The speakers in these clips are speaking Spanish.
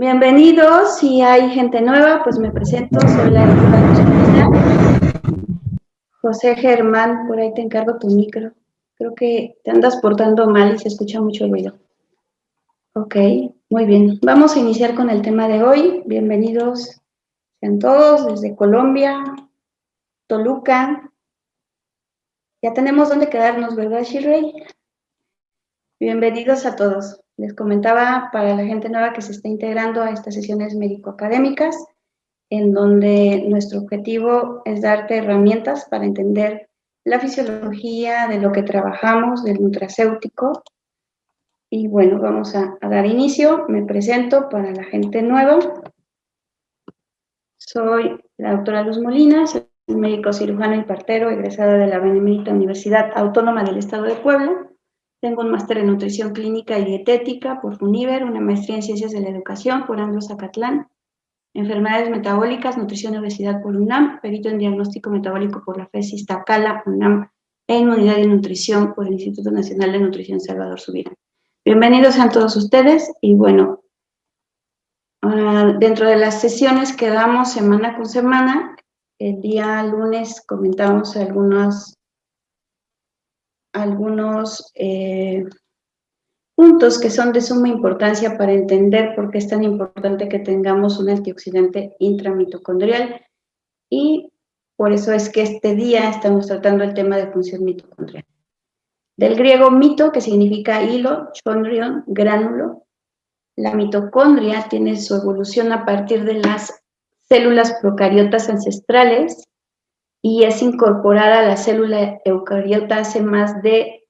Bienvenidos, si hay gente nueva, pues me presento, soy la doctora Luz Molina. José Germán, por ahí te encargo tu micro. Creo que te andas portando mal y se escucha mucho ruido. Ok, muy bien. Vamos a iniciar con el tema de hoy. Bienvenidos sean todos desde Colombia, Toluca. Ya tenemos dónde quedarnos, ¿verdad, Shirley? Bienvenidos a todos. Les comentaba para la gente nueva que se está integrando a estas sesiones médico-académicas, en donde nuestro objetivo es darte herramientas para entender la fisiología de lo que trabajamos, del nutracéutico. Y bueno, vamos a dar inicio. Me presento para la gente nueva. Soy la doctora Luz Molina, soy médico cirujano y partero, egresada de la Benemérita Universidad Autónoma del Estado de Puebla. Tengo un máster en nutrición clínica y dietética por FUNIVER, una maestría en ciencias de la educación por Anglo Zacatlán, enfermedades metabólicas, nutrición y obesidad por UNAM, perito en diagnóstico metabólico por la FES Iztacala, UNAM, e inmunidad y nutrición por el Instituto Nacional de Nutrición Salvador Subirán. Bienvenidos a todos ustedes y bueno, dentro de las sesiones que damos semana con semana, el día lunes comentamos algunos puntos que son de suma importancia para entender por qué es tan importante que tengamos un antioxidante intramitocondrial y por eso es que este día estamos tratando el tema de función mitocondrial. Del griego mito, que significa hilo, chondrion, gránulo. La mitocondria tiene su evolución a partir de las células procariotas ancestrales y es incorporada a la célula eucariota hace más de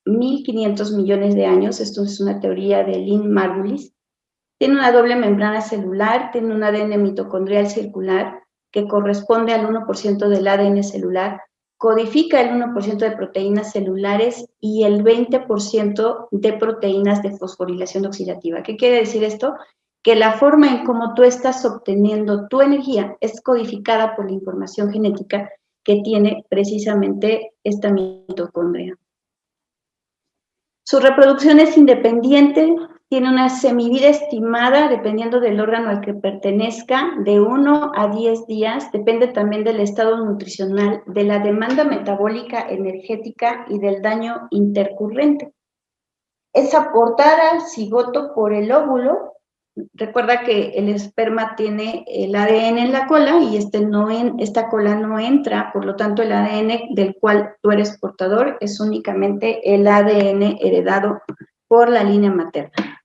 1.500 millones de años. Esto es una teoría de Lynn Margulis. Tiene una doble membrana celular, tiene un ADN mitocondrial circular que corresponde al 1% del ADN celular, codifica el 1% de proteínas celulares y el 20% de proteínas de fosforilación oxidativa. ¿Qué quiere decir esto? Que la forma en cómo tú estás obteniendo tu energía es codificada por la información genética que tiene precisamente esta mitocondria. Su reproducción es independiente, tiene una semivida estimada, dependiendo del órgano al que pertenezca, de 1 a 10 días, depende también del estado nutricional, de la demanda metabólica, energética y del daño intercurrente. Es aportada al cigoto por el óvulo. Recuerda que el esperma tiene el ADN en la cola y esta cola no entra, por lo tanto el ADN del cual tú eres portador es únicamente el ADN heredado por la línea materna.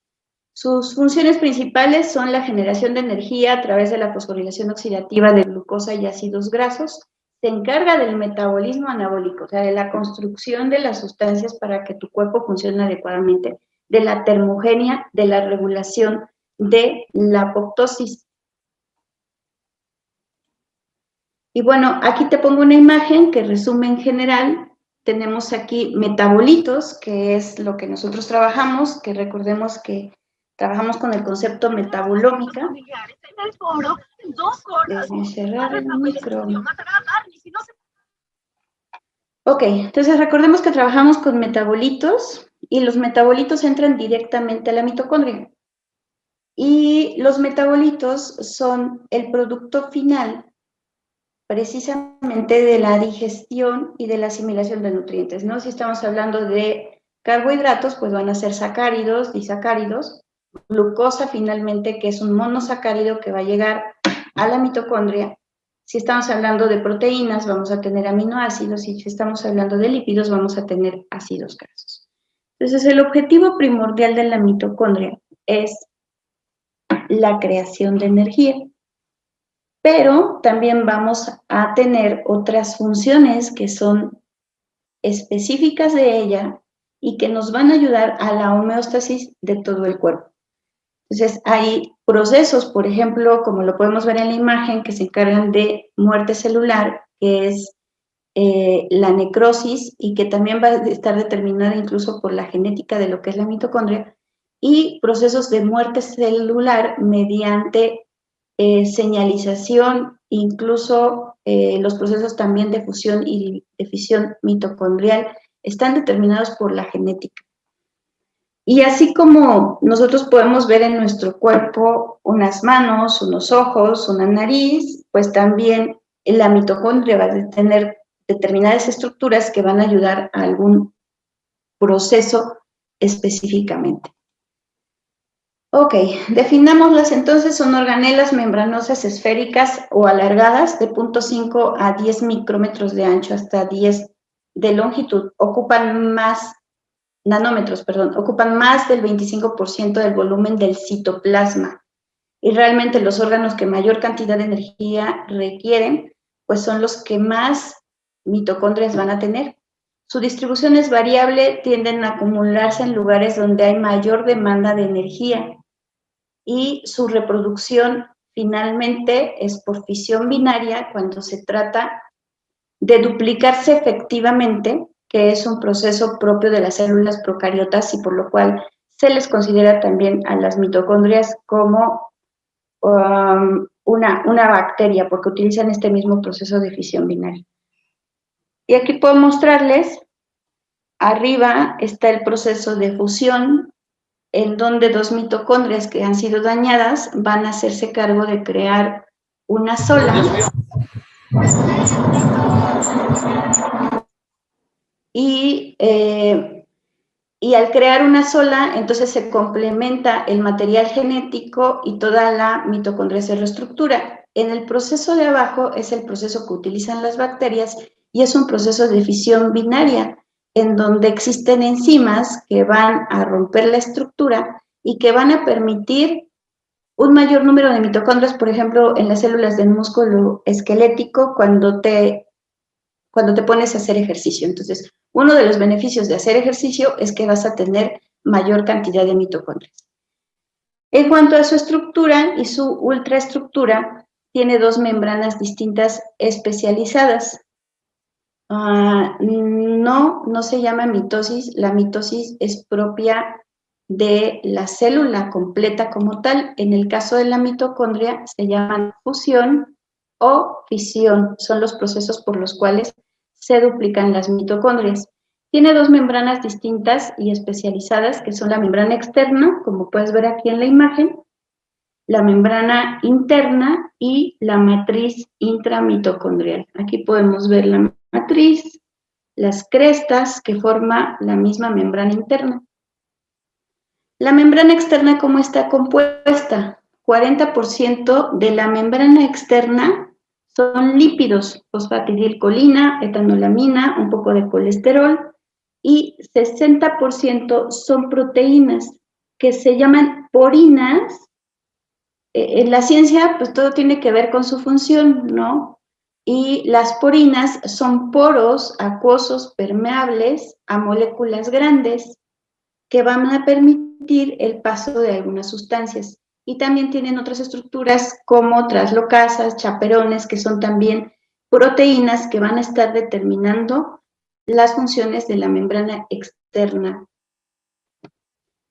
Sus funciones principales son la generación de energía a través de la fosforilación oxidativa de glucosa y ácidos grasos. Se encarga del metabolismo anabólico, o sea, de la construcción de las sustancias para que tu cuerpo funcione adecuadamente, de la termogenia, de la regulación de la apoptosis. Y bueno, aquí te pongo una imagen que resume en general. Tenemos aquí metabolitos, que es lo que nosotros trabajamos, que recordemos que trabajamos con el concepto metabolómica. Déjenme cerrar el micro. Ok, entonces recordemos que trabajamos con metabolitos y los metabolitos entran directamente a la mitocondria. Y los metabolitos son el producto final precisamente de la digestión y de la asimilación de nutrientes, ¿no? Si estamos hablando de carbohidratos, pues van a ser sacáridos, disacáridos, glucosa finalmente, que es un monosacárido que va a llegar a la mitocondria. Si estamos hablando de proteínas, vamos a tener aminoácidos, y si estamos hablando de lípidos, vamos a tener ácidos grasos. Entonces, el objetivo primordial de la mitocondria es la creación de energía, pero también vamos a tener otras funciones que son específicas de ella y que nos van a ayudar a la homeostasis de todo el cuerpo. Entonces, hay procesos, por ejemplo, como lo podemos ver en la imagen, que se encargan de muerte celular, que es la necrosis y que también va a estar determinada incluso por la genética de lo que es la mitocondria, y procesos de muerte celular mediante señalización, incluso los procesos también de fusión y de fisión mitocondrial están determinados por la genética. Y así como nosotros podemos ver en nuestro cuerpo unas manos, unos ojos, una nariz, pues también la mitocondria va a tener determinadas estructuras que van a ayudar a algún proceso específicamente. Ok, definámoslas entonces, son organelas membranosas esféricas o alargadas de 0.5 a 10 micrómetros de ancho hasta 10 de longitud. Ocupan más nanómetros, perdón, ocupan más del 25% del volumen del citoplasma. Y realmente los órganos que mayor cantidad de energía requieren, pues son los que más mitocondrias van a tener. Su distribución es variable, tienden a acumularse en lugares donde hay mayor demanda de energía. Y su reproducción finalmente es por fisión binaria cuando se trata de duplicarse efectivamente, que es un proceso propio de las células procariotas y por lo cual se les considera también a las mitocondrias como una bacteria, porque utilizan este mismo proceso de fisión binaria. Y aquí puedo mostrarles, arriba está el proceso de fusión, en donde dos mitocondrias que han sido dañadas van a hacerse cargo de crear una sola. Y al crear una sola, entonces se complementa el material genético y toda la mitocondria se reestructura. En el proceso de abajo es el proceso que utilizan las bacterias y es un proceso de fisión binaria, en donde existen enzimas que van a romper la estructura y que van a permitir un mayor número de mitocondrias, por ejemplo, en las células del músculo esquelético cuando te pones a hacer ejercicio. Entonces, uno de los beneficios de hacer ejercicio es que vas a tener mayor cantidad de mitocondrias. En cuanto a su estructura y su ultraestructura, tiene dos membranas distintas especializadas. No se llama mitosis, la mitosis es propia de la célula completa como tal. En el caso de la mitocondria se llaman fusión o fisión, son los procesos por los cuales se duplican las mitocondrias. Tiene dos membranas distintas y especializadas, que son la membrana externa, como puedes ver aquí en la imagen, la membrana interna y la matriz intramitocondrial. Aquí podemos ver la matriz, las crestas que forma la misma membrana interna. La membrana externa, ¿cómo está compuesta? 40% de la membrana externa son lípidos, fosfatidilcolina, etanolamina, un poco de colesterol, y 60% son proteínas que se llaman porinas. En la ciencia, pues todo tiene que ver con su función, ¿no? Y las porinas son poros acuosos permeables a moléculas grandes que van a permitir el paso de algunas sustancias. Y también tienen otras estructuras como translocasas, chaperones, que son también proteínas que van a estar determinando las funciones de la membrana externa.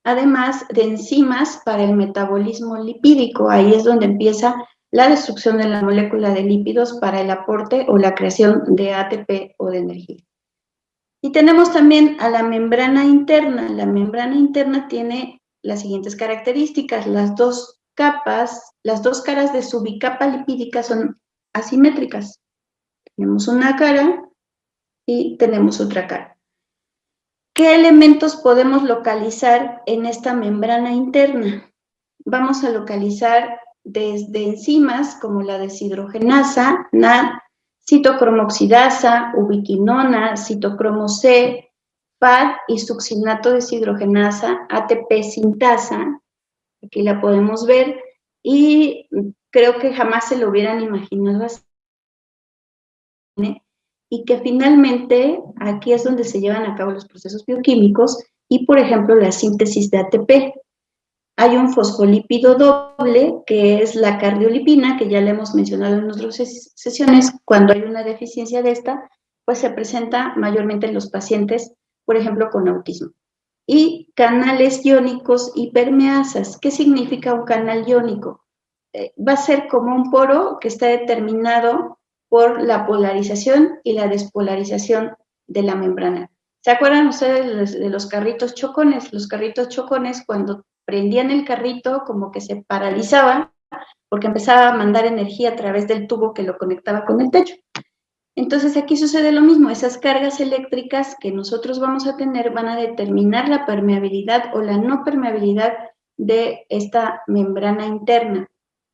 Además de enzimas para el metabolismo lipídico, ahí es donde empieza la destrucción de la molécula de lípidos para el aporte o la creación de ATP o de energía. Y tenemos también a la membrana interna. La membrana interna tiene las siguientes características. Las dos capas, las dos caras de su bicapa lipídica son asimétricas. Tenemos una cara y tenemos otra cara. ¿Qué elementos podemos localizar en esta membrana interna? Vamos a localizar desde enzimas como la deshidrogenasa, citocromoxidasa, ubiquinona, citocromo C, PAD y succinato deshidrogenasa, ATP sintasa, aquí la podemos ver, y creo que jamás se lo hubieran imaginado así, y que finalmente aquí es donde se llevan a cabo los procesos bioquímicos y, por ejemplo, la síntesis de ATP. Hay un fosfolípido doble, que es la cardiolipina, que ya le hemos mencionado en otras sesiones. Cuando hay una deficiencia de esta, pues se presenta mayormente en los pacientes, por ejemplo, con autismo. Y canales iónicos hipermeasas. ¿Qué significa un canal iónico? Va a ser como un poro que está determinado por la polarización y la despolarización de la membrana. ¿Se acuerdan ustedes de los carritos chocones? Los carritos chocones, cuando prendían el carrito, como que se paralizaba porque empezaba a mandar energía a través del tubo que lo conectaba con el techo. Entonces aquí sucede lo mismo, esas cargas eléctricas que nosotros vamos a tener van a determinar la permeabilidad o la no permeabilidad de esta membrana interna,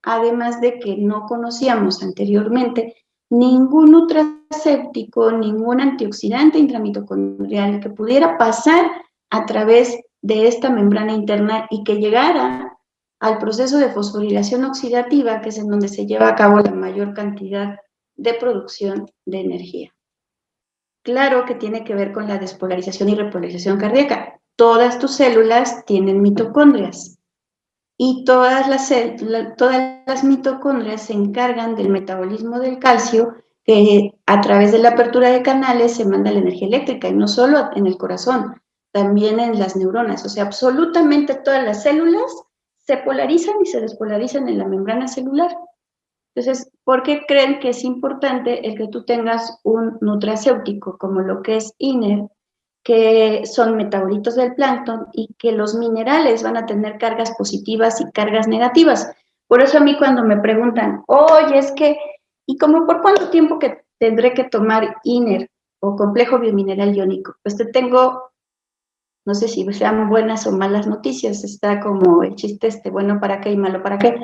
además de que no conocíamos anteriormente ningún nutracéptico, ningún antioxidante intramitocondrial que pudiera pasar a través de esta membrana interna y que llegara al proceso de fosforilación oxidativa, que es en donde se lleva a cabo la mayor cantidad de producción de energía. Claro que tiene que ver con la despolarización y repolarización cardíaca. Todas tus células tienen mitocondrias y todas las mitocondrias se encargan del metabolismo del calcio, que a través de la apertura de canales se manda la energía eléctrica, y no solo en el corazón, también en las neuronas. O sea, absolutamente todas las células se polarizan y se despolarizan en la membrana celular. Entonces, ¿por qué creen que es importante el que tú tengas un nutracéutico como lo que es INER, que son metabolitos del plancton y que los minerales van a tener cargas positivas y cargas negativas? Por eso a mí cuando me preguntan, oye, es que, ¿y como por cuánto tiempo que tendré que tomar INER o complejo biomineral iónico? Pues te tengo, no sé si sean buenas o malas noticias, está como el chiste bueno para qué y malo para qué.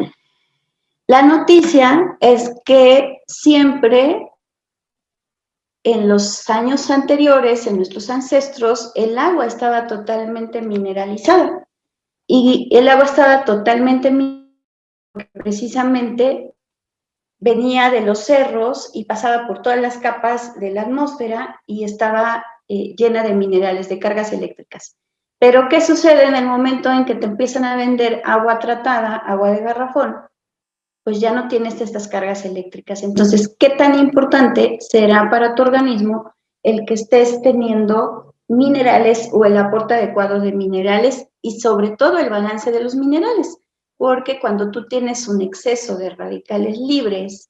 La noticia es que siempre en los años anteriores, en nuestros ancestros, el agua estaba totalmente mineralizada. Y el agua estaba totalmente mineralizada porque precisamente venía de los cerros y pasaba por todas las capas de la atmósfera y estaba llena de minerales, de cargas eléctricas. Pero ¿qué sucede en el momento en que te empiezan a vender agua tratada, agua de garrafón? Pues ya no tienes estas cargas eléctricas. Entonces, ¿qué tan importante será para tu organismo el que estés teniendo minerales o el aporte adecuado de minerales y sobre todo el balance de los minerales? Porque cuando tú tienes un exceso de radicales libres,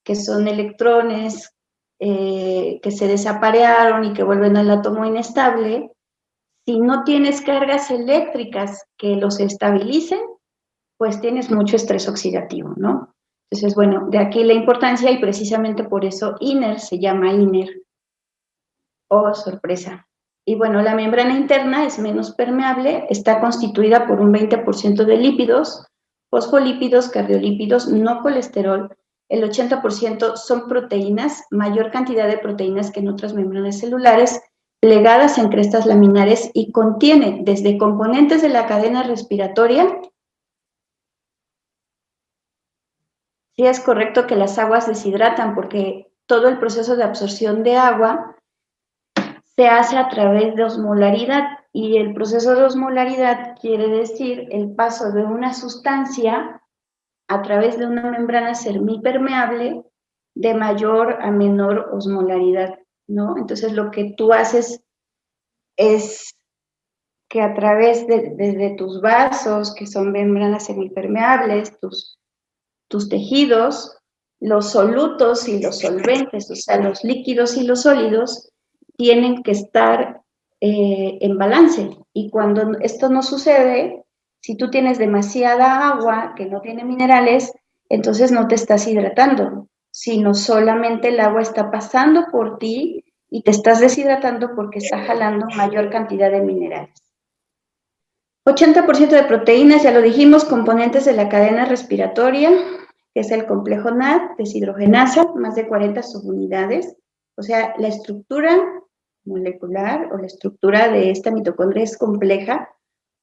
que son electrones que se desaparearon y que vuelven al átomo inestable, si no tienes cargas eléctricas que los estabilicen, pues tienes mucho estrés oxidativo, ¿no? Entonces, bueno, de aquí la importancia y precisamente por eso INER se llama INER. Oh, sorpresa. Y bueno, la membrana interna es menos permeable, está constituida por un 20% de lípidos, fosfolípidos, cardiolípidos, no colesterol. El 80% son proteínas, mayor cantidad de proteínas que en otras membranas celulares, plegadas en crestas laminares y contiene desde componentes de la cadena respiratoria. Sí, es correcto que las aguas deshidratan porque todo el proceso de absorción de agua se hace a través de osmolaridad, y el proceso de osmolaridad quiere decir el paso de una sustancia a través de una membrana semipermeable de mayor a menor osmolaridad, ¿no? Entonces lo que tú haces es que a través de tus vasos, que son membranas semipermeables, tus tejidos, los solutos y los solventes, o sea, los líquidos y los sólidos, tienen que estar en balance. Y cuando esto no sucede, si tú tienes demasiada agua que no tiene minerales, entonces no te estás hidratando, sino solamente el agua está pasando por ti y te estás deshidratando porque está jalando mayor cantidad de minerales. 80% de proteínas, ya lo dijimos, componentes de la cadena respiratoria, que es el complejo NAD, deshidrogenasa, más de 40 subunidades. O sea, la estructura molecular o la estructura de esta mitocondria es compleja.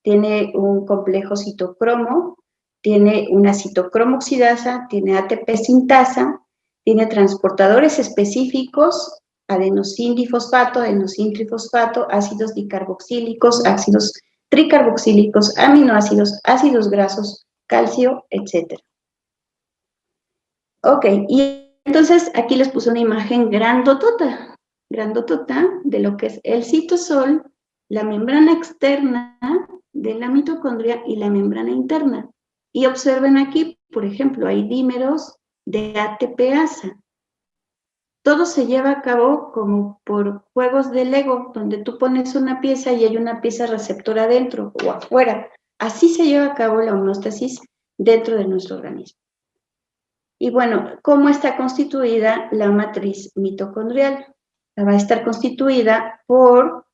Tiene un complejo citocromo, tiene una citocromo oxidasa, tiene ATP sintasa, tiene transportadores específicos, adenosín difosfato, adenosin trifosfato, ácidos dicarboxílicos, ácidos tricarboxílicos, aminoácidos, ácidos grasos, calcio, etc. Ok, y entonces aquí les puse una imagen grandotota de lo que es el citosol, la membrana externa de la mitocondria y la membrana interna. Y observen aquí, por ejemplo, hay dímeros de ATPasa. todo se lleva a cabo como por juegos de Lego, donde tú pones una pieza y hay una pieza receptora adentro o afuera. Así se lleva a cabo la homeostasis dentro de nuestro organismo. Y bueno, ¿cómo está constituida la matriz mitocondrial? Va a estar constituida por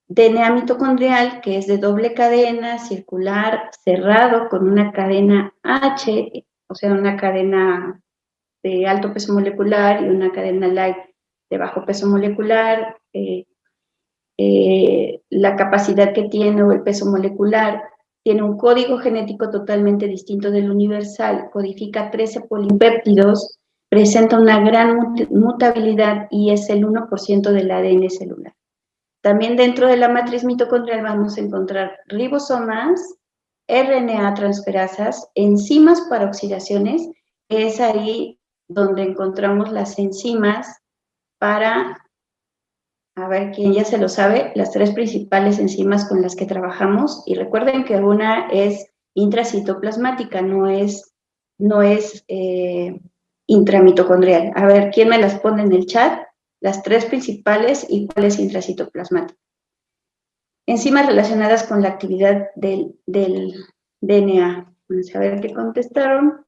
DNA mitocondrial, que es de doble cadena, circular, cerrado, con una cadena H, o sea, una cadena de alto peso molecular y una cadena light de bajo peso molecular. La capacidad que tiene o el peso molecular tiene un código genético totalmente distinto del universal, codifica 13 polipéptidos, presenta una gran mutabilidad y es el 1% del ADN celular. También dentro de la matriz mitocondrial vamos a encontrar ribosomas, RNA transferasas, enzimas para oxidaciones, que es ahí donde encontramos las enzimas para, a ver quién ya se lo sabe, las 3 principales enzimas con las que trabajamos. Y recuerden que una es intracitoplasmática, no es intramitocondrial. A ver, ¿quién me las pone en el chat? Las 3 principales y cuál es intracitoplasmática. Enzimas relacionadas con la actividad del DNA. Vamos a ver qué contestaron.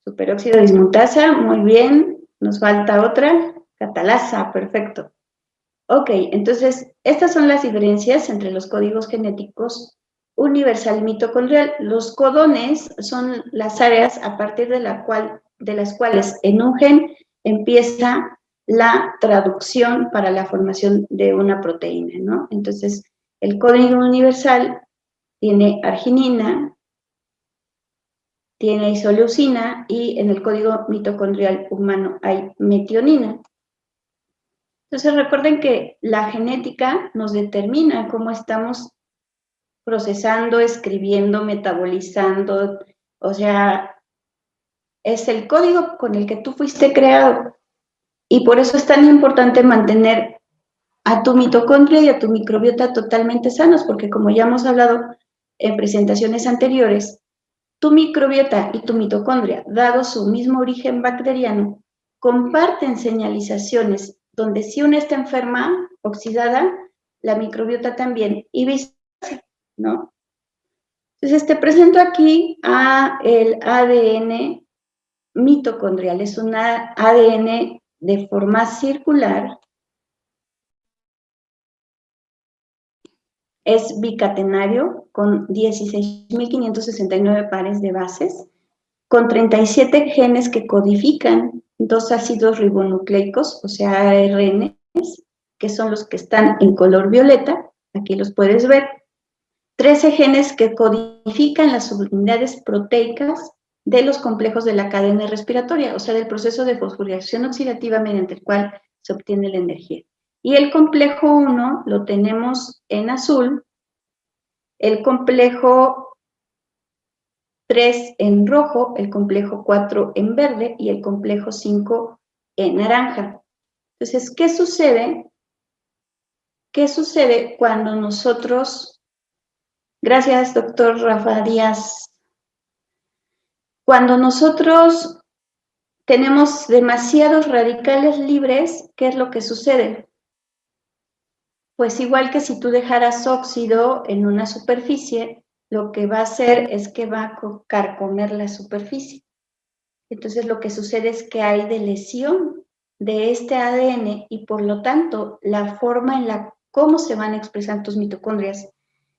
Superóxido dismutasa, muy bien. Nos falta otra. Catalasa, perfecto. Ok, entonces, estas son las diferencias entre los códigos genéticos universal y mitocondrial. Los codones son las áreas a partir de las cuales en un gen empieza la traducción para la formación de una proteína, ¿no? Entonces, el código universal tiene arginina, tiene isoleucina y en el código mitocondrial humano hay metionina. Entonces recuerden que la genética nos determina cómo estamos procesando, escribiendo, metabolizando, o sea, es el código con el que tú fuiste creado. Y por eso es tan importante mantener a tu mitocondria y a tu microbiota totalmente sanos, porque como ya hemos hablado en presentaciones anteriores, tu microbiota y tu mitocondria, dado su mismo origen bacteriano, comparten señalizaciones donde si una está enferma, oxidada, la microbiota también, y viceversa, ¿no? Entonces te presento aquí el ADN mitocondrial. Es un ADN de forma circular, es bicatenario con 16.569 pares de bases, con 37 genes que codifican 2 ácidos ribonucleicos, o sea, ARNs, que son los que están en color violeta, aquí los puedes ver, 13 genes que codifican las subunidades proteicas de los complejos de la cadena respiratoria, o sea, del proceso de fosforilación oxidativa mediante el cual se obtiene la energía. Y el complejo 1 lo tenemos en azul, el complejo 3 en rojo, el complejo 4 en verde y el complejo 5 en naranja. Entonces, ¿qué sucede? ¿Qué sucede cuando nosotros, gracias doctor Rafa Díaz, cuando nosotros tenemos demasiados radicales libres, ¿qué es lo que sucede? Pues igual que si tú dejaras óxido en una superficie, lo que va a hacer es que va a carcomer la superficie. Entonces lo que sucede es que hay de lesión de este ADN y por lo tanto la forma en la cómo se van a expresar tus mitocondrias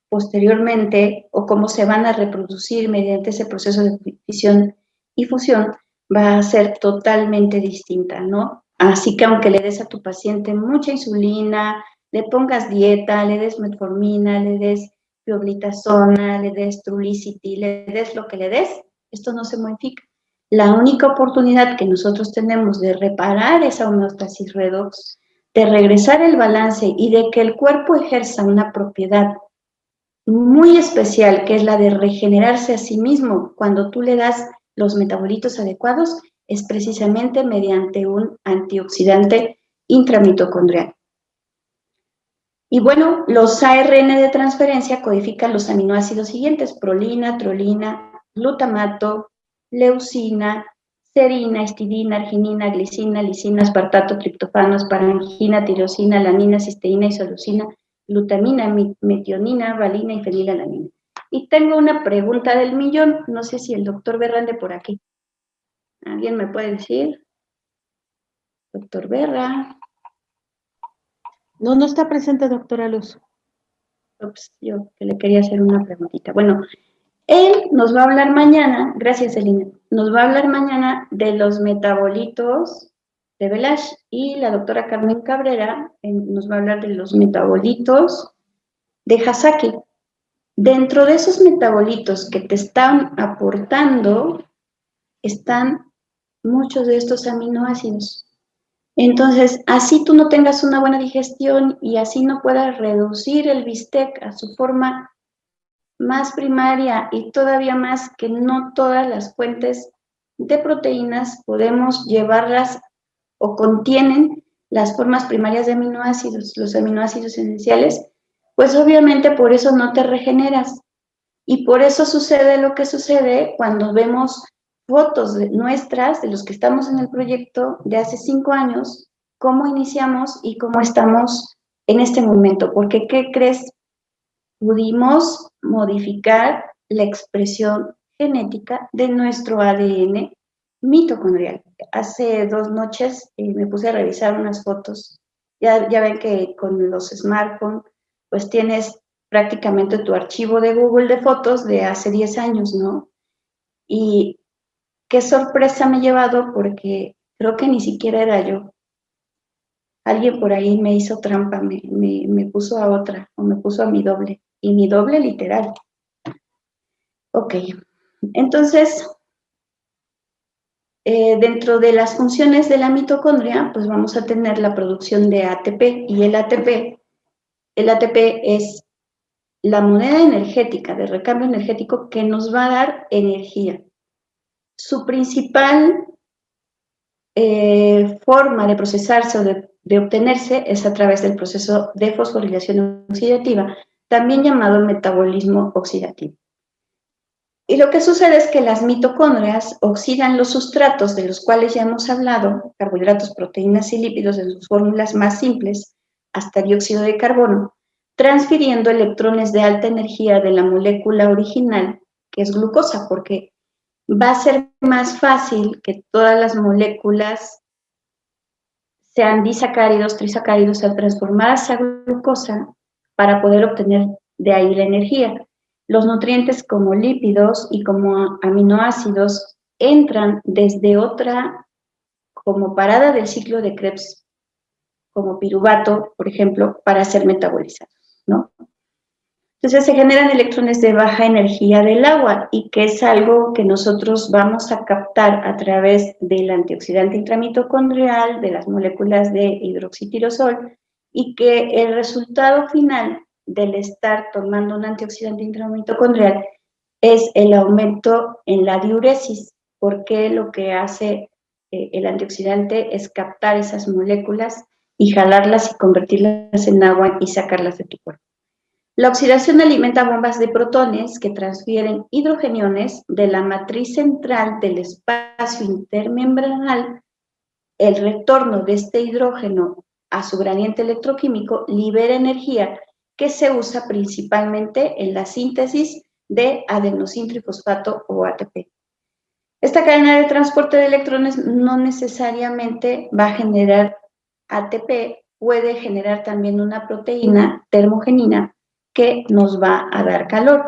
posteriormente o cómo se van a reproducir mediante ese proceso de fisión y fusión va a ser totalmente distinta, ¿no? Así que aunque le des a tu paciente mucha insulina, le pongas dieta, le des metformina, le des pioglitazona, le des Trulicity, le des lo que le des, esto no se modifica. La única oportunidad que nosotros tenemos de reparar esa homeostasis redox, de regresar el balance y de que el cuerpo ejerza una propiedad muy especial, que es la de regenerarse a sí mismo cuando tú le das los metabolitos adecuados, es precisamente mediante un antioxidante intramitocondrial. Y bueno, los ARN de transferencia codifican los aminoácidos siguientes: prolina, trolina, glutamato, leucina, serina, histidina, arginina, glicina, lisina, aspartato, triptofano, asparagina, tirosina, alanina, cisteína, isoleucina, glutamina, metionina, valina y fenilalanina. Y tengo una pregunta del millón, no sé si el doctor Berra ande por aquí. ¿Alguien me puede decir? Doctor Berra. No, no está presente, doctora Luz. Ups, yo que le quería hacer una preguntita. Bueno, él nos va a hablar mañana, gracias Elina, nos va a hablar mañana de los metabolitos de Belash y la doctora Carmen Cabrera nos va a hablar de los metabolitos de Hasaki. Dentro de esos metabolitos que te están aportando están muchos de estos aminoácidos. Entonces, así tú no tengas una buena digestión y así no puedas reducir el bistec a su forma más primaria y todavía más que no todas las fuentes de proteínas podemos llevarlas o contienen las formas primarias de aminoácidos, los aminoácidos esenciales, pues obviamente por eso no te regeneras. Y por eso sucede lo que sucede cuando vemos fotos nuestras, de los que estamos en el proyecto de hace 5 años, cómo iniciamos y cómo estamos en este momento. Porque, ¿qué crees? Pudimos modificar la expresión genética de nuestro ADN mitocondrial. Hace 2 noches me puse a revisar unas fotos. Ya ven que con los smartphones, pues tienes prácticamente tu archivo de Google de fotos de hace 10 años, ¿no? Y qué sorpresa me he llevado porque creo que ni siquiera era yo. Alguien por ahí me hizo trampa, me puso a otra, o me puso a mi doble, y mi doble literal. Ok, entonces, dentro de las funciones de la mitocondria, pues vamos a tener la producción de ATP, y el ATP es la moneda energética, de recambio energético que nos va a dar energía. Su principal forma de procesarse o de obtenerse es a través del proceso de fosforilación oxidativa, también llamado metabolismo oxidativo. Y lo que sucede es que las mitocondrias oxidan los sustratos de los cuales ya hemos hablado, carbohidratos, proteínas y lípidos en sus fórmulas más simples, hasta dióxido de carbono, transfiriendo electrones de alta energía de la molécula original, que es glucosa, porque va a ser más fácil que todas las moléculas sean disacáridos, trisacáridos, sean transformadas a glucosa para poder obtener de ahí la energía. Los nutrientes como lípidos y como aminoácidos entran desde otra, como parada del ciclo de Krebs, como piruvato, por ejemplo, para ser metabolizados, ¿no? Entonces se generan electrones de baja energía del agua y que es algo que nosotros vamos a captar a través del antioxidante intramitocondrial, de las moléculas de hidroxitirosol, y que el resultado final del estar tomando un antioxidante intramitocondrial es el aumento en la diuresis, porque lo que hace el antioxidante es captar esas moléculas y jalarlas y convertirlas en agua y sacarlas de tu cuerpo. La oxidación alimenta bombas de protones que transfieren hidrogeniones de la matriz central del espacio intermembranal. El retorno de este hidrógeno a su gradiente electroquímico libera energía que se usa principalmente en la síntesis de adenosintrifosfato o ATP. Esta cadena de transporte de electrones no necesariamente va a generar ATP, puede generar también una proteína termogenina que nos va a dar calor.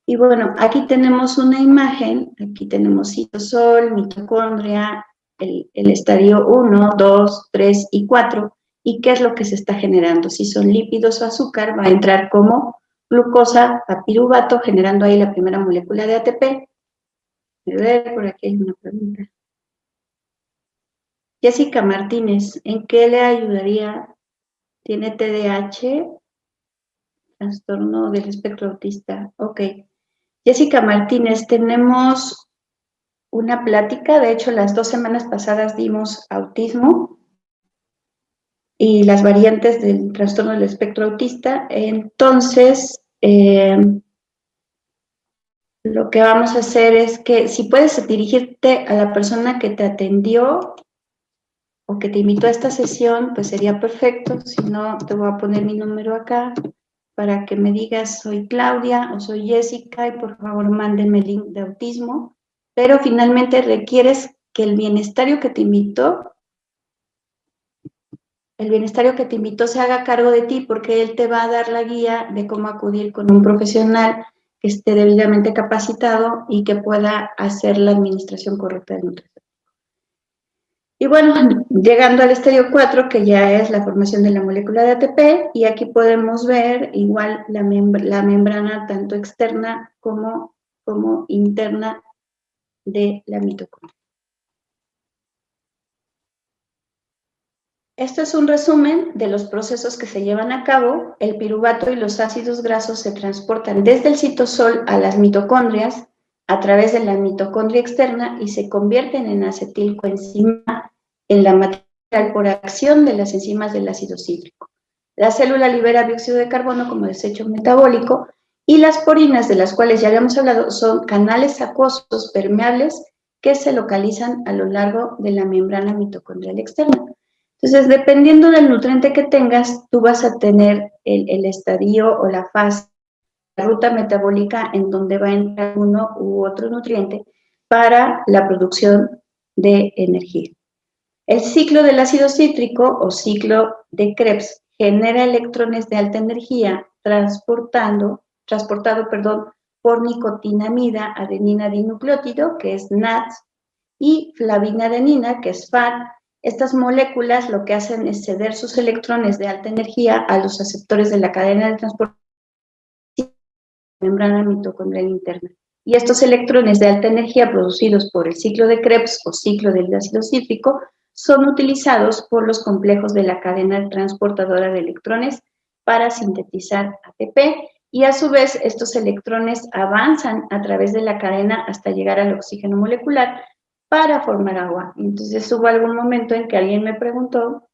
Y bueno, aquí tenemos una imagen, aquí tenemos citosol, mitocondria, el estadio 1, 2, 3 y 4, y qué es lo que se está generando. Si son lípidos o azúcar, va a entrar como glucosa a piruvato, generando ahí la primera molécula de ATP. A ver, por aquí hay una pregunta. Jessica Martínez, ¿en qué le ayudaría? ¿Tiene TDAH? Trastorno del espectro autista. Ok. Jessica Martínez, tenemos una plática, de hecho las 2 semanas pasadas dimos autismo y las variantes del trastorno del espectro autista, entonces lo que vamos a hacer es que si puedes dirigirte a la persona que te atendió o que te invitó a esta sesión, pues sería perfecto. Si no, te voy a poner mi número acá para que me digas soy Claudia o soy Jessica y por favor mándenme el link de autismo. Pero finalmente requieres que el bienestario que te invitó se haga cargo de ti porque él te va a dar la guía de cómo acudir con un profesional que esté debidamente capacitado y que pueda hacer la administración correcta del nutrición. Y bueno, llegando al estadio 4, que ya es la formación de la molécula de ATP, y aquí podemos ver igual la membrana tanto externa como interna de la mitocondria. Esto es un resumen de los procesos que se llevan a cabo. El piruvato y los ácidos grasos se transportan desde el citosol a las mitocondrias a través de la mitocondria externa y se convierten en acetilcoenzima en la matriz por acción de las enzimas del ácido cítrico. La célula libera dióxido de carbono como desecho metabólico y las porinas, de las cuales ya habíamos hablado, son canales acuosos permeables que se localizan a lo largo de la membrana mitocondrial externa. Entonces, dependiendo del nutriente que tengas, tú vas a tener el estadio o la fase, la ruta metabólica en donde va a entrar uno u otro nutriente para la producción de energía. El ciclo del ácido cítrico o ciclo de Krebs genera electrones de alta energía transportado por nicotinamida adenina dinucleótido, que es NAD, y flavinadenina, que es FAD. Estas moléculas lo que hacen es ceder sus electrones de alta energía a los aceptores de la cadena de transporte de la membrana mitocondrial interna. Y estos electrones de alta energía producidos por el ciclo de Krebs o ciclo del ácido cítrico son utilizados por los complejos de la cadena transportadora de electrones para sintetizar ATP y a su vez estos electrones avanzan a través de la cadena hasta llegar al oxígeno molecular para formar agua. Entonces hubo algún momento en que alguien me preguntó,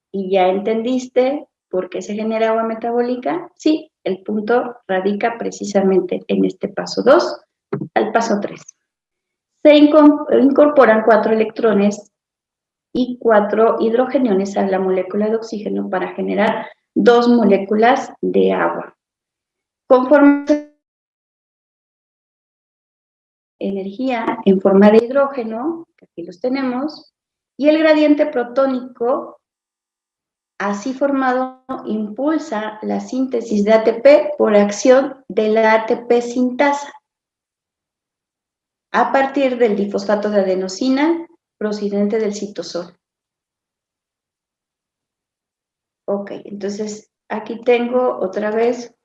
¿y ya entendiste por qué se genera agua metabólica? Sí, el punto radica precisamente en este paso 2 al paso 3. Se incorporan 4 electrones y 4 hidrogeniones a la molécula de oxígeno para generar 2 moléculas de agua. Conforme energía en forma de hidrógeno, que aquí los tenemos, y el gradiente protónico, así formado, impulsa la síntesis de ATP por acción de la ATP sintasa a partir del difosfato de adenosina procedente del citosol. Ok, entonces aquí tengo otra vez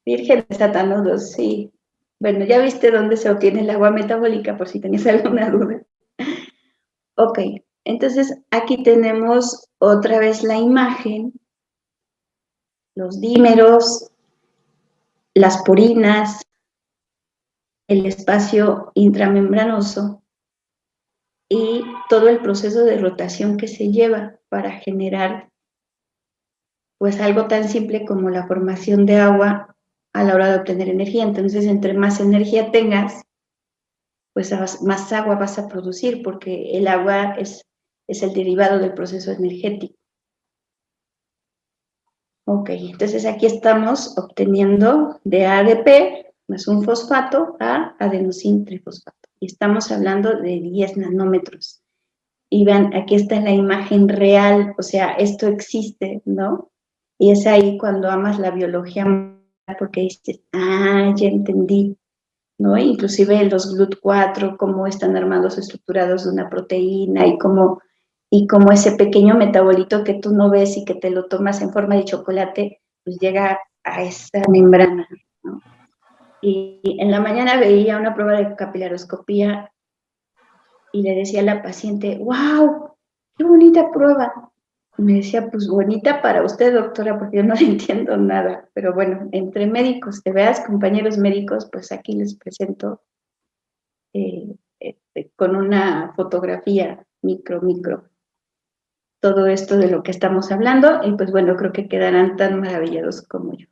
Virgen de Satanudos, sí. Bueno, ya viste dónde se obtiene el agua metabólica, por si tenías alguna duda. Ok, entonces aquí tenemos otra vez la imagen, los dímeros, las porinas, el espacio intramembranoso y todo el proceso de rotación que se lleva para generar pues algo tan simple como la formación de agua a la hora de obtener energía. Entonces, entre más energía tengas, pues más agua vas a producir, porque el agua es el derivado del proceso energético. Ok, entonces aquí estamos obteniendo de ADP más un fosfato a adenosín trifosfato. Y estamos hablando de 10 nanómetros. Y vean, aquí está la imagen real, o sea, esto existe, ¿no? Y es ahí cuando amas la biología, porque dices, ya entendí, ¿no? Inclusive los GLUT4, cómo están armados o estructurados de una proteína y cómo ese pequeño metabolito que tú no ves y que te lo tomas en forma de chocolate, pues llega a esa membrana, ¿no? Y en la mañana veía una prueba de capilaroscopía y le decía a la paciente, ¡wow! ¡Qué bonita prueba! Y me decía, pues bonita para usted, doctora, porque yo no le entiendo nada. Pero bueno, entre médicos, te veas, compañeros médicos, pues aquí les presento con una fotografía micro, todo esto de lo que estamos hablando, y pues bueno, creo que quedarán tan maravillados como yo.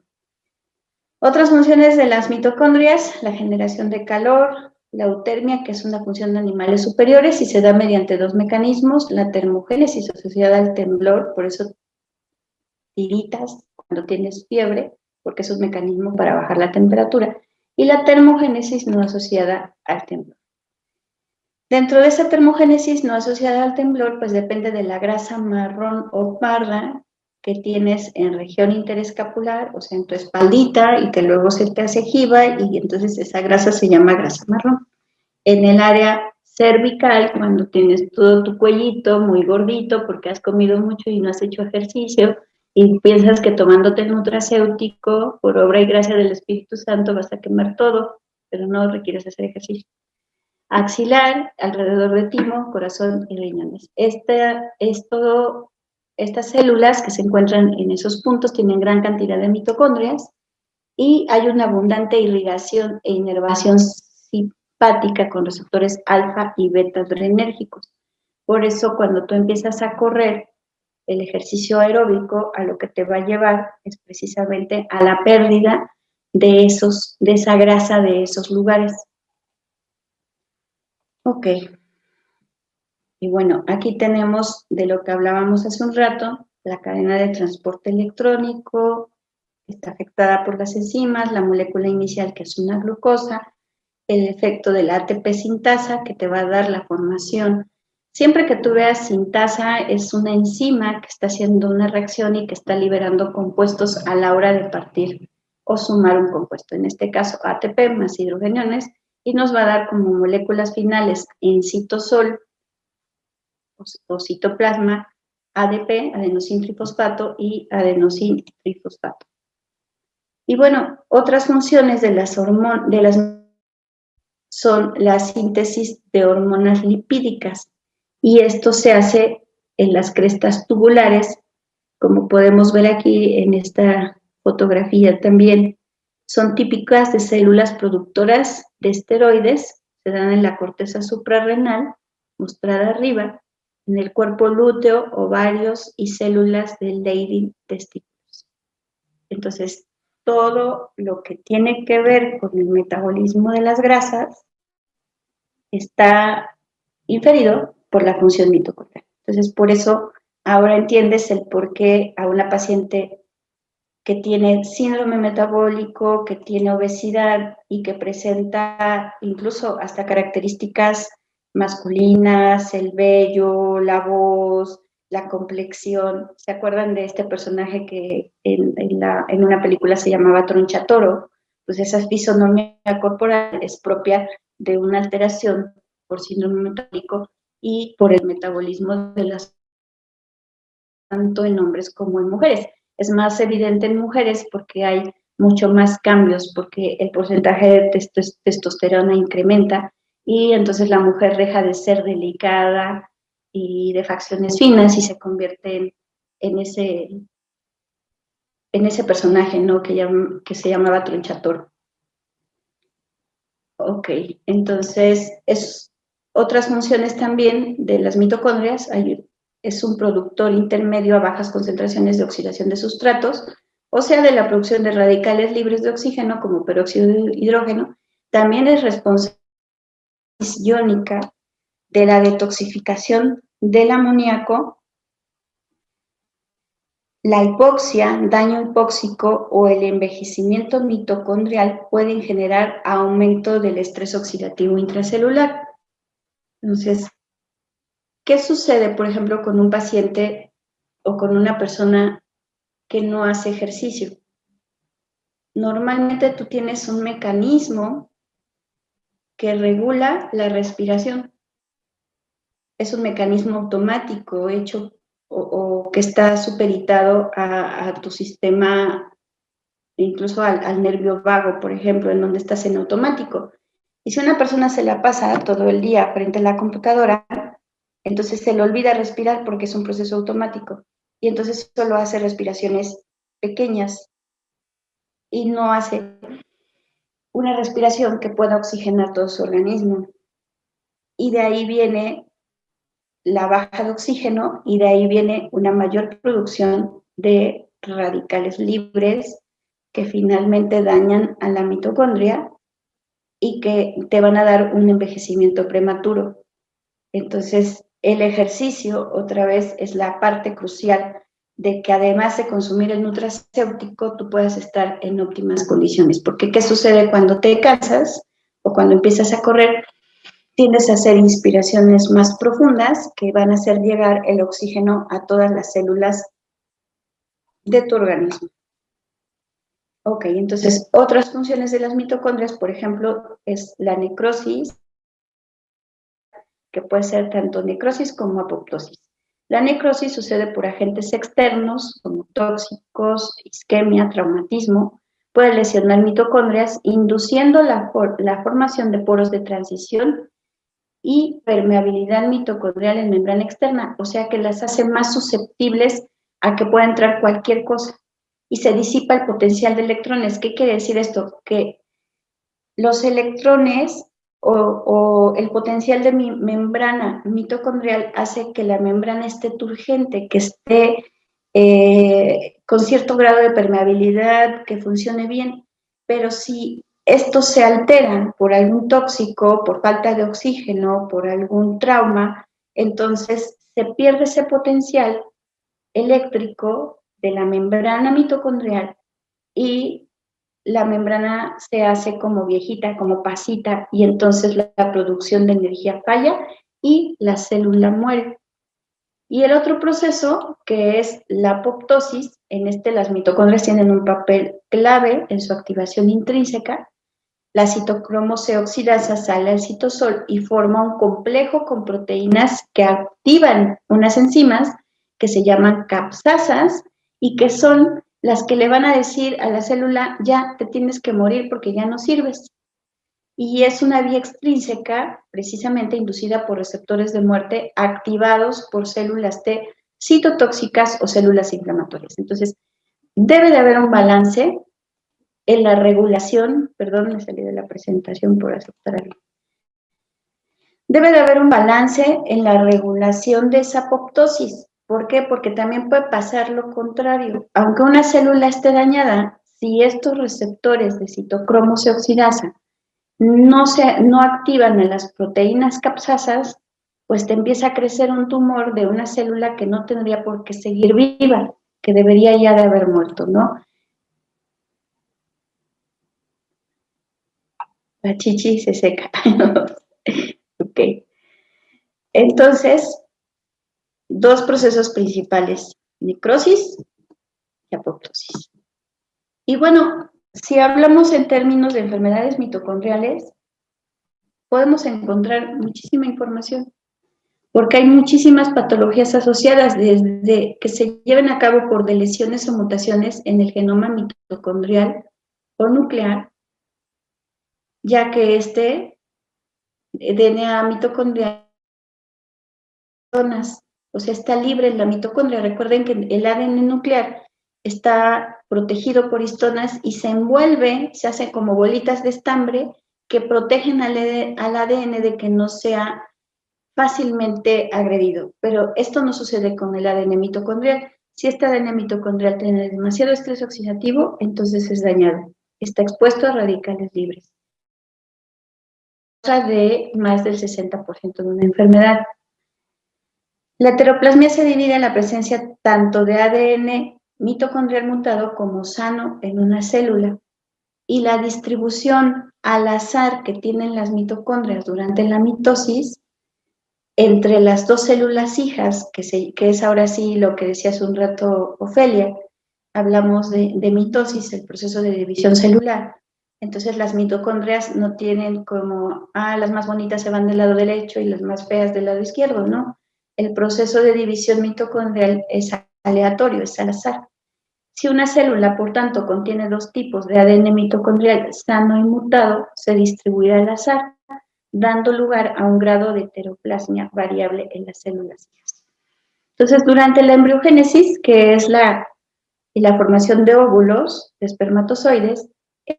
Otras funciones de las mitocondrias, la generación de calor, la eutermia, que es una función de animales superiores y se da mediante dos mecanismos, la termogénesis asociada al temblor, por eso tiritas cuando tienes fiebre, porque es un mecanismo para bajar la temperatura, y la termogénesis no asociada al temblor. Dentro de esa termogénesis no asociada al temblor, pues depende de la grasa marrón o parda que tienes en región interescapular, o sea, en tu espaldita, y que luego se te hace jiba, y entonces esa grasa se llama grasa marrón. En el área cervical, cuando tienes todo tu cuellito muy gordito porque has comido mucho y no has hecho ejercicio, y piensas que tomándote el nutracéutico, por obra y gracia del Espíritu Santo, vas a quemar todo, pero no requieres hacer ejercicio. Axilar, alrededor de timo, corazón y riñones. Estas células que se encuentran en esos puntos tienen gran cantidad de mitocondrias y hay una abundante irrigación e inervación simpática con receptores alfa y beta adrenérgicos. Por eso, cuando tú empiezas a correr, el ejercicio aeróbico a lo que te va a llevar es precisamente a la pérdida de esa grasa de esos lugares. Ok. Y bueno, aquí tenemos de lo que hablábamos hace un rato, la cadena de transporte electrónico, que está afectada por las enzimas, la molécula inicial que es una glucosa, el efecto del ATP sintasa que te va a dar la formación. Siempre que tú veas sintasa es una enzima que está haciendo una reacción y que está liberando compuestos a la hora de partir o sumar un compuesto. En este caso ATP más hidrogeniones y nos va a dar como moléculas finales en citosol o citoplasma, ADP, adenosintrifosfato y adenosintrifosfato. Y bueno, otras funciones de las son la síntesis de hormonas lipídicas y esto se hace en las crestas tubulares, como podemos ver aquí en esta fotografía también. Son típicas de células productoras de esteroides, se dan en la corteza suprarrenal, mostrada arriba, en el cuerpo lúteo, ovarios y células del Leydig testículos. Entonces, todo lo que tiene que ver con el metabolismo de las grasas está inferido por la función mitocondrial. Entonces, por eso ahora entiendes el por qué a una paciente que tiene síndrome metabólico, que tiene obesidad y que presenta incluso hasta características masculinas, el vello, la voz, la complexión. ¿Se acuerdan de este personaje que en una película se llamaba Tronchatoro? Pues esa fisonomía corporal es propia de una alteración por síndrome metabólico y por el metabolismo de las tanto en hombres como en mujeres. Es más evidente en mujeres porque hay mucho más cambios, porque el porcentaje de testosterona incrementa y entonces la mujer deja de ser delicada y de facciones finas y se convierte en ese personaje, ¿no? que se llamaba Tronchatoro. Ok, entonces otras funciones también de las mitocondrias. Es un productor intermedio a bajas concentraciones de oxidación de sustratos, o sea, de la producción de radicales libres de oxígeno como peróxido de hidrógeno. También es responsable iónica de la detoxificación del amoníaco, la hipoxia, daño hipóxico o el envejecimiento mitocondrial pueden generar aumento del estrés oxidativo intracelular. Entonces, ¿qué sucede, por ejemplo, con un paciente o con una persona que no hace ejercicio? Normalmente tú tienes un mecanismo que regula la respiración. Es un mecanismo automático hecho o que está supeditado a tu sistema, incluso al nervio vago, por ejemplo, en donde estás en automático. Y si una persona se la pasa todo el día frente a la computadora, entonces se le olvida respirar porque es un proceso automático. Y entonces solo hace respiraciones pequeñas y no hace una respiración que pueda oxigenar todo su organismo. Y de ahí viene la baja de oxígeno y de ahí viene una mayor producción de radicales libres que finalmente dañan a la mitocondria y que te van a dar un envejecimiento prematuro. Entonces, el ejercicio, otra vez, es la parte crucial de que además de consumir el nutracéutico, tú puedas estar en óptimas condiciones. Porque, ¿qué sucede cuando te cansas o cuando empiezas a correr? Tiendes a hacer inspiraciones más profundas que van a hacer llegar el oxígeno a todas las células de tu organismo. Ok, entonces otras funciones de las mitocondrias, por ejemplo, es la necrosis, que puede ser tanto necrosis como apoptosis. La necrosis sucede por agentes externos como tóxicos, isquemia, traumatismo, puede lesionar mitocondrias induciendo la formación de poros de transición y permeabilidad mitocondrial en membrana externa, o sea que las hace más susceptibles a que pueda entrar cualquier cosa y se disipa el potencial de electrones. ¿Qué quiere decir esto? Que los electrones o el potencial de mi membrana mitocondrial hace que la membrana esté turgente, que esté con cierto grado de permeabilidad, que funcione bien, pero si estos se alteran por algún tóxico, por falta de oxígeno, por algún trauma, entonces se pierde ese potencial eléctrico de la membrana mitocondrial y la membrana se hace como viejita, como pasita, y entonces la producción de energía falla y la célula muere. Y el otro proceso, que es la apoptosis, en este las mitocondrias tienen un papel clave en su activación intrínseca. La citocromo C oxidasa sale al citosol y forma un complejo con proteínas que activan unas enzimas que se llaman capsasas y que son las que le van a decir a la célula, ya te tienes que morir porque ya no sirves. Y es una vía extrínseca, precisamente inducida por receptores de muerte activados por células T citotóxicas o células inflamatorias. Entonces, debe de haber un balance en la regulación, perdón, me salí de la presentación por aceptar algo. Debe de haber un balance en la regulación de esa apoptosis. ¿Por qué? Porque también puede pasar lo contrario. Aunque una célula esté dañada, si estos receptores de citocromo C oxidasa no activan a las proteínas capsasas, pues te empieza a crecer un tumor de una célula que no tendría por qué seguir viva, que debería ya de haber muerto, ¿no? La chichi se seca. Ok. Entonces, dos procesos principales, necrosis y apoptosis. Y bueno, si hablamos en términos de enfermedades mitocondriales, podemos encontrar muchísima información, porque hay muchísimas patologías asociadas desde que se lleven a cabo por lesiones o mutaciones en el genoma mitocondrial o nuclear, ya que este DNA mitocondrial, o sea, está libre en la mitocondria. Recuerden que el ADN nuclear está protegido por histonas y se envuelve, se hacen como bolitas de estambre que protegen al ADN de que no sea fácilmente agredido. Pero esto no sucede con el ADN mitocondrial. Si este ADN mitocondrial tiene demasiado estrés oxidativo, entonces es dañado. Está expuesto a radicales libres. De más del 60% de una enfermedad. La heteroplasmia se divide en la presencia tanto de ADN mitocondrial mutado como sano en una célula y la distribución al azar que tienen las mitocondrias durante la mitosis entre las dos células hijas, que es ahora sí lo que decía hace un rato Ofelia, hablamos de mitosis, el proceso de división celular. Entonces las mitocondrias no tienen como, las más bonitas se van del lado derecho y las más feas del lado izquierdo, ¿no? El proceso de división mitocondrial es aleatorio, es al azar. Si una célula, por tanto, contiene dos tipos de ADN mitocondrial sano y mutado, se distribuirá al azar, dando lugar a un grado de heteroplasmia variable en las células hijas. Entonces, durante la embriogénesis, que es la formación de óvulos, de espermatozoides,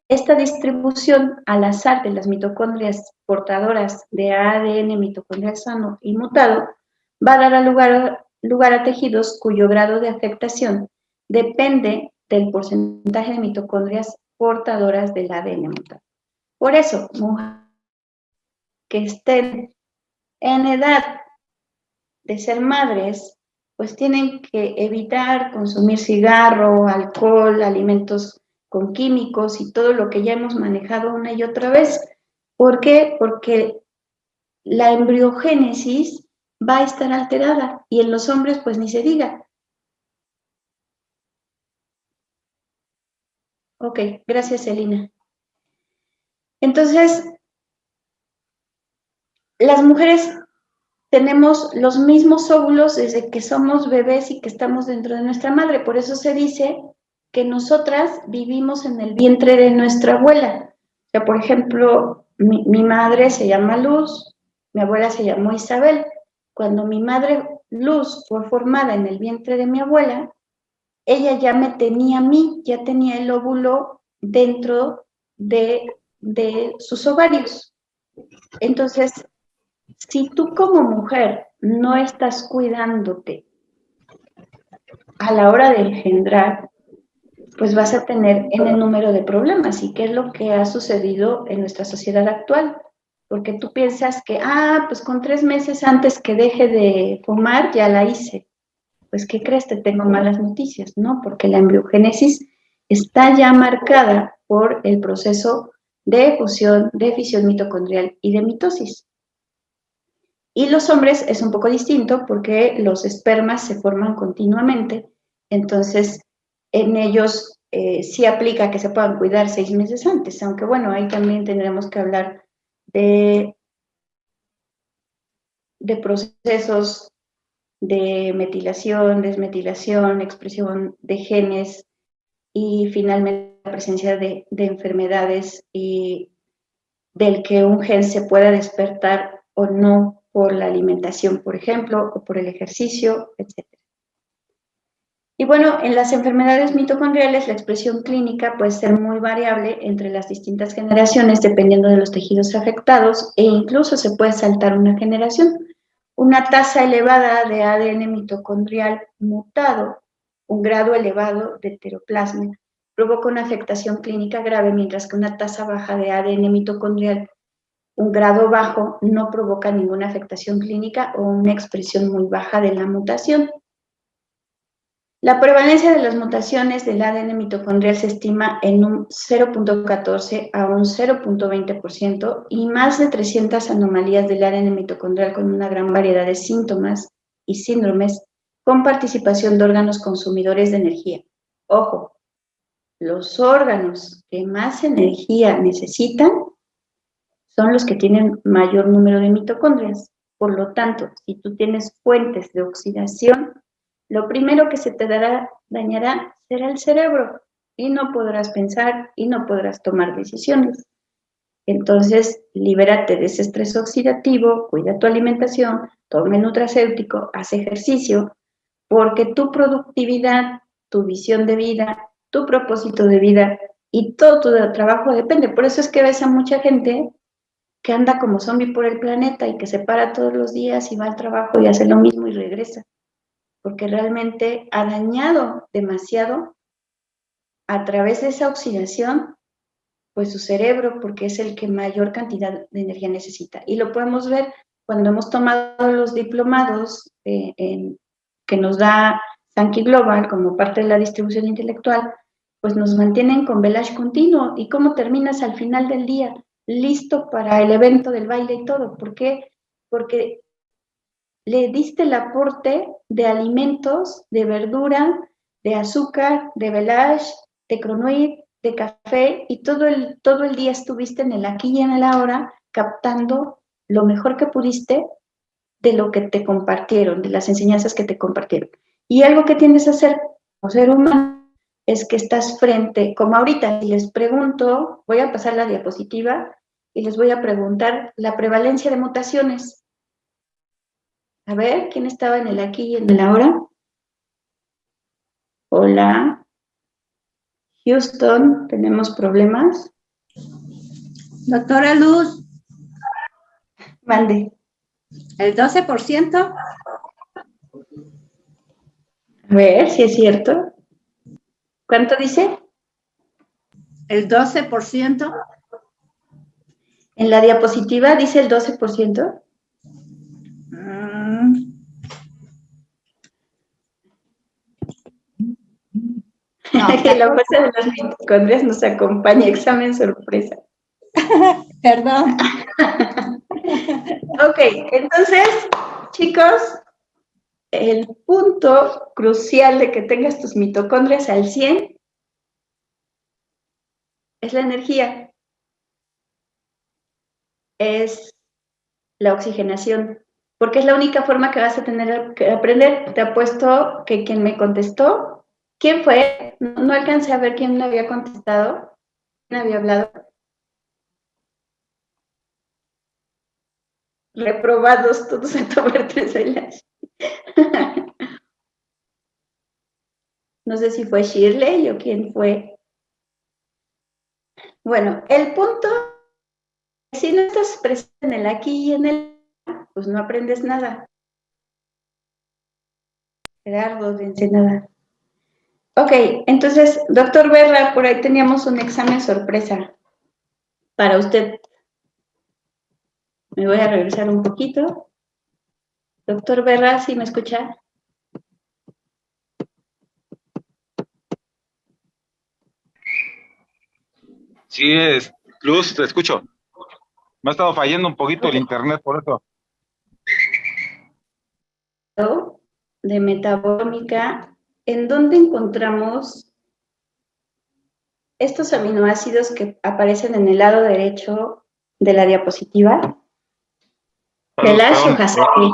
esta distribución al azar de las mitocondrias portadoras de ADN mitocondrial sano y mutado va a dar lugar a tejidos cuyo grado de afectación depende del porcentaje de mitocondrias portadoras del ADN mutado. Por eso, mujeres que estén en edad de ser madres, pues tienen que evitar consumir cigarro, alcohol, alimentos con químicos y todo lo que ya hemos manejado una y otra vez. ¿Por qué? Porque la embriogénesis va a estar alterada y en los hombres pues ni se diga. Ok, gracias Elina. Entonces, las mujeres tenemos los mismos óvulos desde que somos bebés y que estamos dentro de nuestra madre. Por eso se dice que nosotras vivimos en el vientre de nuestra abuela. O sea, por ejemplo, mi madre se llama Luz, mi abuela se llamó Isabel. Cuando mi madre Luz fue formada en el vientre de mi abuela, ella ya me tenía a mí, ya tenía el óvulo dentro de sus ovarios. Entonces, si tú como mujer no estás cuidándote a la hora de engendrar, pues vas a tener N número de problemas. ¿Y qué es lo que ha sucedido en nuestra sociedad actual? Porque tú piensas que, pues con 3 meses antes que deje de fumar ya la hice. Pues, ¿qué crees? Te tengo malas noticias, ¿no? Porque la embriogénesis está ya marcada por el proceso de fusión, de fisión mitocondrial y de mitosis. Y los hombres es un poco distinto porque los espermas se forman continuamente, entonces en ellos sí aplica que se puedan cuidar 6 meses antes, aunque bueno, ahí también tendremos que hablar de procesos de metilación, desmetilación, expresión de genes y finalmente la presencia de enfermedades y del que un gen se pueda despertar o no por la alimentación, por ejemplo, o por el ejercicio, etc. Y bueno, en las enfermedades mitocondriales la expresión clínica puede ser muy variable entre las distintas generaciones dependiendo de los tejidos afectados e incluso se puede saltar una generación. Una tasa elevada de ADN mitocondrial mutado, un grado elevado de heteroplasma, provoca una afectación clínica grave, mientras que una tasa baja de ADN mitocondrial, un grado bajo, no provoca ninguna afectación clínica o una expresión muy baja de la mutación. La prevalencia de las mutaciones del ADN mitocondrial se estima en un 0.14 a un 0.20% y más de 300 anomalías del ADN mitocondrial con una gran variedad de síntomas y síndromes con participación de órganos consumidores de energía. Ojo, los órganos que más energía necesitan son los que tienen mayor número de mitocondrias. Por lo tanto, si tú tienes fuentes de oxidación, lo primero que se te dañará será el cerebro y no podrás pensar y no podrás tomar decisiones. Entonces, libérate de ese estrés oxidativo, cuida tu alimentación, toma el nutracéutico, haz ejercicio, porque tu productividad, tu visión de vida, tu propósito de vida y todo tu trabajo depende. Por eso es que ves a mucha gente que anda como zombie por el planeta y que se para todos los días y va al trabajo y hace lo mismo y regresa, porque realmente ha dañado demasiado a través de esa oxidación, pues su cerebro, porque es el que mayor cantidad de energía necesita. Y lo podemos ver cuando hemos tomado los diplomados que nos da Sankey Global como parte de la distribución intelectual, pues nos mantienen con velage continuo. ¿Y cómo terminas al final del día? Listo para el evento del baile y todo. ¿Por qué? Porque le diste el aporte de alimentos, de verdura, de azúcar, de velage, de cronuit, de café, y todo el día estuviste en el aquí y en el ahora captando lo mejor que pudiste de lo que te compartieron, de las enseñanzas que te compartieron. Y algo que tienes que hacer como ser humano es que estás frente, como ahorita, si les pregunto, voy a pasar la diapositiva y les voy a preguntar la prevalencia de mutaciones. A ver, ¿quién estaba en el aquí y en el ahora? Hola. Houston, ¿tenemos problemas? Doctora Luz, Mande. el 12%. A ver si es cierto. ¿Cuánto dice? El 12%. En la diapositiva dice el 12%. No, Que la fuerza de las mitocondrias nos acompaña. Examen sorpresa. perdón. Ok, entonces, chicos, el punto crucial de que tengas tus mitocondrias al 100 es la energía, es la oxigenación, porque es la única forma que vas a tener que aprender. Te apuesto que quien me contestó, ¿quién fue? No alcancé a ver quién me había contestado, quién había hablado. Reprobados todos a tomar 3 velas. No sé si fue Shirley o quién fue. Bueno, el punto, si no estás presente en el aquí y en el, pues no aprendes nada. Gerardo de Ensenada. Ok, entonces, doctor Berra, por ahí teníamos un examen sorpresa para usted. Me voy a regresar un poquito. Doctor Berra, ¿sí me escucha? Sí, Luz, te escucho. Me ha estado fallando un poquito el internet, por eso. De metabólica, ¿en dónde encontramos estos aminoácidos que aparecen en el lado derecho de la diapositiva? Velash o Hasaki.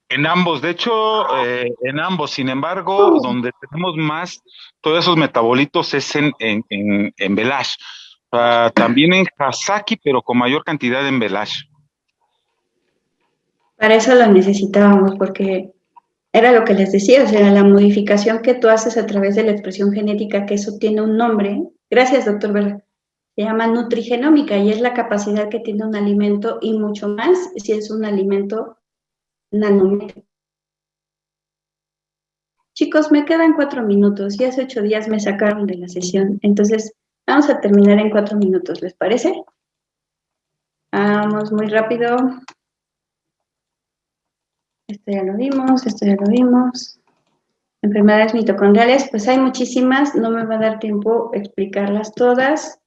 En ambos, de hecho, en ambos. Sin embargo, donde tenemos más todos esos metabolitos es en Velash. También en Hasaki, pero con mayor cantidad en Velash. Para eso lo necesitábamos, porque era lo que les decía, o sea, la modificación que tú haces a través de la expresión genética, que eso tiene un nombre. Gracias, doctor Berra. Se llama nutrigenómica y es la capacidad que tiene un alimento y mucho más si es un alimento nanométrico. Chicos, me quedan 4 minutos y hace 8 días me sacaron de la sesión, entonces vamos a terminar en 4 minutos, ¿les parece? Vamos muy rápido. Esto ya lo vimos, esto ya lo vimos. Enfermedades mitocondriales, pues hay muchísimas, no me va a dar tiempo explicarlas todas.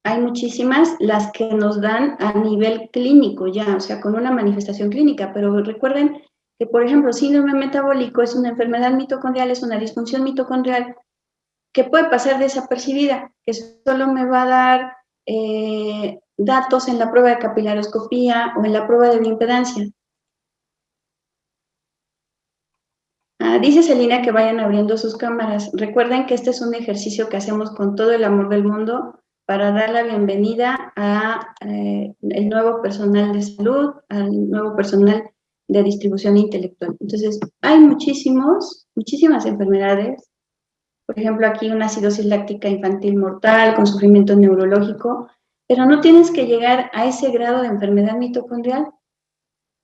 Hay muchísimas las que nos dan a nivel clínico ya, o sea, con una manifestación clínica, pero recuerden que, por ejemplo, síndrome metabólico es una enfermedad mitocondrial, es una disfunción mitocondrial que puede pasar desapercibida, que solo me va a dar datos en la prueba de capilaroscopía o en la prueba de bioimpedancia. Dice Celina que vayan abriendo sus cámaras. Recuerden que este es un ejercicio que hacemos con todo el amor del mundo para dar la bienvenida a el nuevo personal de salud, al nuevo personal de distribución intelectual. Entonces, hay muchísimas enfermedades. Por ejemplo, aquí una acidosis láctica infantil mortal con sufrimiento neurológico, pero no tienes que llegar a ese grado de enfermedad mitocondrial.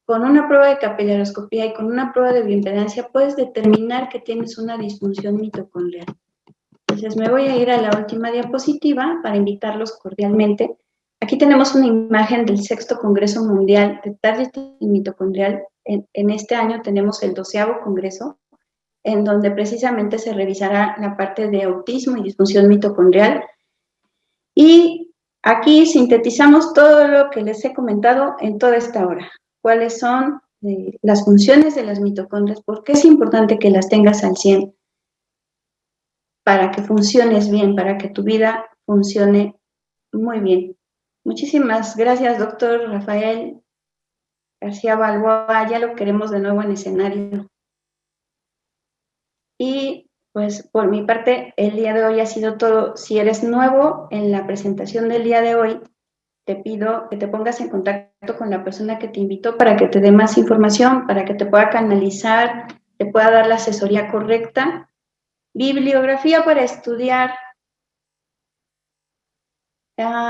Con una prueba de capilaroscopía y con una prueba de bioimpedancia puedes determinar que tienes una disfunción mitocondrial. Entonces me voy a ir a la última diapositiva para invitarlos cordialmente. Aquí tenemos una imagen del 6º Congreso Mundial de Targeting Mitocondrial. En este año tenemos el 12º Congreso, en donde precisamente se revisará la parte de autismo y disfunción mitocondrial. Y aquí sintetizamos todo lo que les he comentado en toda esta hora. ¿Cuáles son las funciones de las mitocondrias? ¿Por qué es importante que las tengas al 100? Para que funciones bien, para que tu vida funcione muy bien. Muchísimas gracias, doctor Rafael García Balboa. Ya lo queremos de nuevo en escenario. Y pues por mi parte, el día de hoy ha sido todo. Si eres nuevo en la presentación del día de hoy, te pido que te pongas en contacto con la persona que te invitó para que te dé más información, para que te pueda canalizar, te pueda dar la asesoría correcta. Bibliografía para estudiar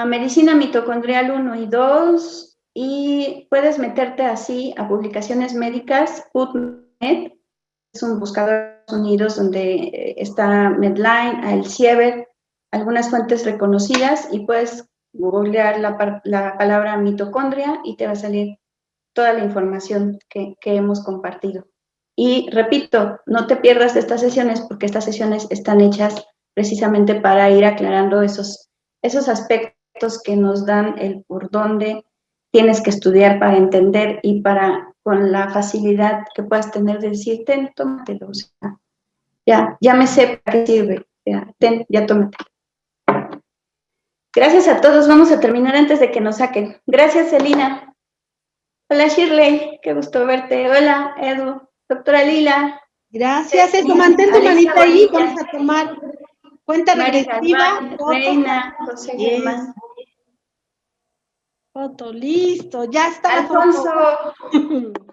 medicina mitocondrial 1 y 2, y puedes meterte así a publicaciones médicas, PubMed, es un buscador de Estados Unidos donde está Medline, Elsevier, algunas fuentes reconocidas, y puedes googlear la palabra mitocondria y te va a salir toda la información que hemos compartido. Y repito, no te pierdas de estas sesiones, porque estas sesiones están hechas precisamente para ir aclarando esos aspectos que nos dan el por dónde tienes que estudiar para entender y para, con la facilidad que puedas tener de decir, ten, tómatelo, o sea, ya me sé para qué sirve, ya tómatelo. Gracias a todos, vamos a terminar antes de que nos saquen. Gracias, Celina. Hola, Shirley, qué gusto verte. Hola, Edu. Doctora Lila. Gracias, eso, mantén tu manita ahí, vamos a tomar cuenta regresiva. Reina, José Germán. Foto, listo, ya está la Alfonso. foto.